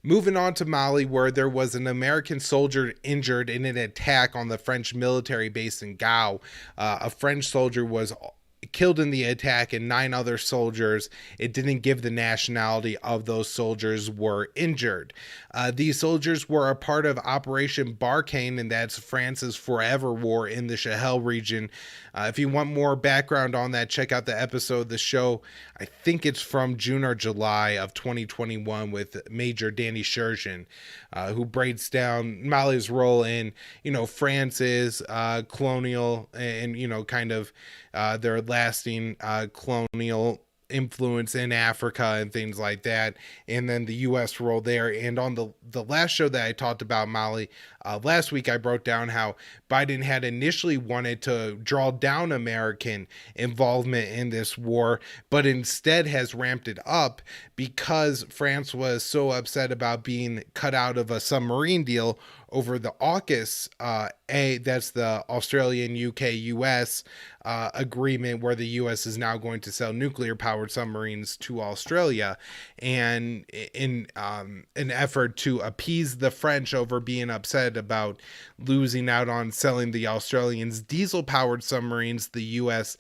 Moving on to Mali, where there was an American soldier injured in an attack on the French military base in Gao. A French soldier was killed in the attack, and 9 other soldiers, it didn't give the nationality of those soldiers, were injured. These soldiers were a part of Operation Barkhane, and that's France's forever war in the Sahel region. If you want more background on that, check out the episode of the show. I think it's from June or July of 2021 with Major Danny Sherjan, who breaks down Mali's role in, France's colonial and, kind of their lasting colonial influence in Africa and things like that, and then the U.S. role there. And on the last show that I talked about Mali last week, I broke down how Biden had initially wanted to draw down American involvement in this war, but instead has ramped it up because France was so upset about being cut out of a submarine deal over the AUKUS, that's the Australian, UK, US agreement, where the US is now going to sell nuclear-powered submarines to Australia, and in an effort to appease the French over being upset about losing out on selling the Australians diesel-powered submarines, the US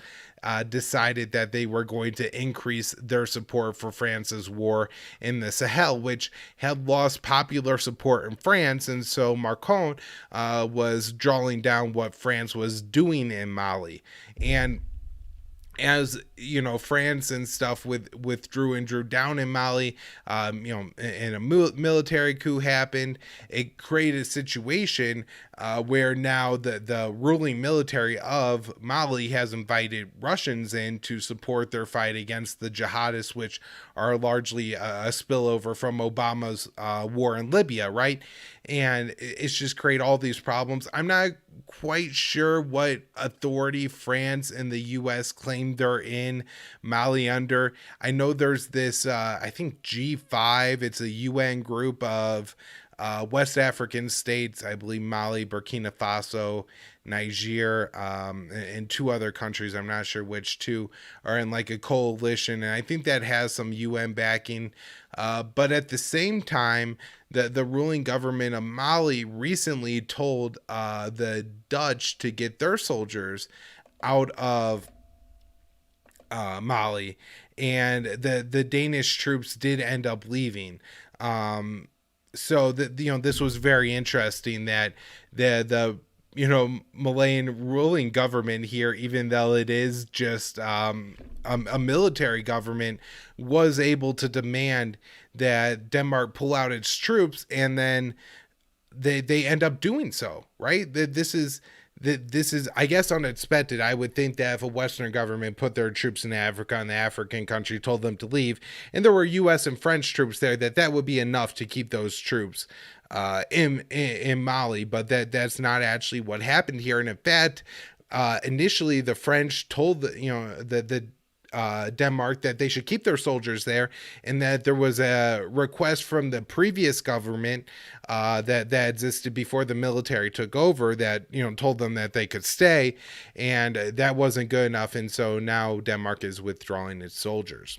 decided that they were going to increase their support for France's war in the Sahel, which had lost popular support in France. And so Macron was drawing down what France was doing in Mali. And as France and stuff withdrew and drew down in Mali, and a military coup happened. It created a situation where now the ruling military of Mali has invited Russians in to support their fight against the jihadists, which are largely a spillover from Obama's war in Libya, right? And it's just created all these problems. I'm not quite sure what authority France and the U.S. claim they're in Mali under. I know there's this, I think G5, it's a UN group of West African states, I believe Mali, Burkina Faso, Niger, and 2 other countries, I'm not sure which 2, are in like a coalition, and I think that has some UN backing. But at the same time, the ruling government of Mali recently told the Dutch to get their soldiers out of Mali, and the Danish troops did end up leaving. So this was very interesting that the Malian ruling government here, even though it is just a military government, was able to demand that Denmark pull out its troops, and then they end up doing so, right? This is, I guess, unexpected. I would think that if a Western government put their troops in Africa and the African country told them to leave, and there were U.S. and French troops there, that would be enough to keep those troops in Mali. But that's not actually what happened here. And in fact, initially the French told the Denmark that they should keep their soldiers there, and that there was a request from the previous government that existed before the military took over that told them that they could stay, and that wasn't good enough, and so now Denmark is withdrawing its soldiers.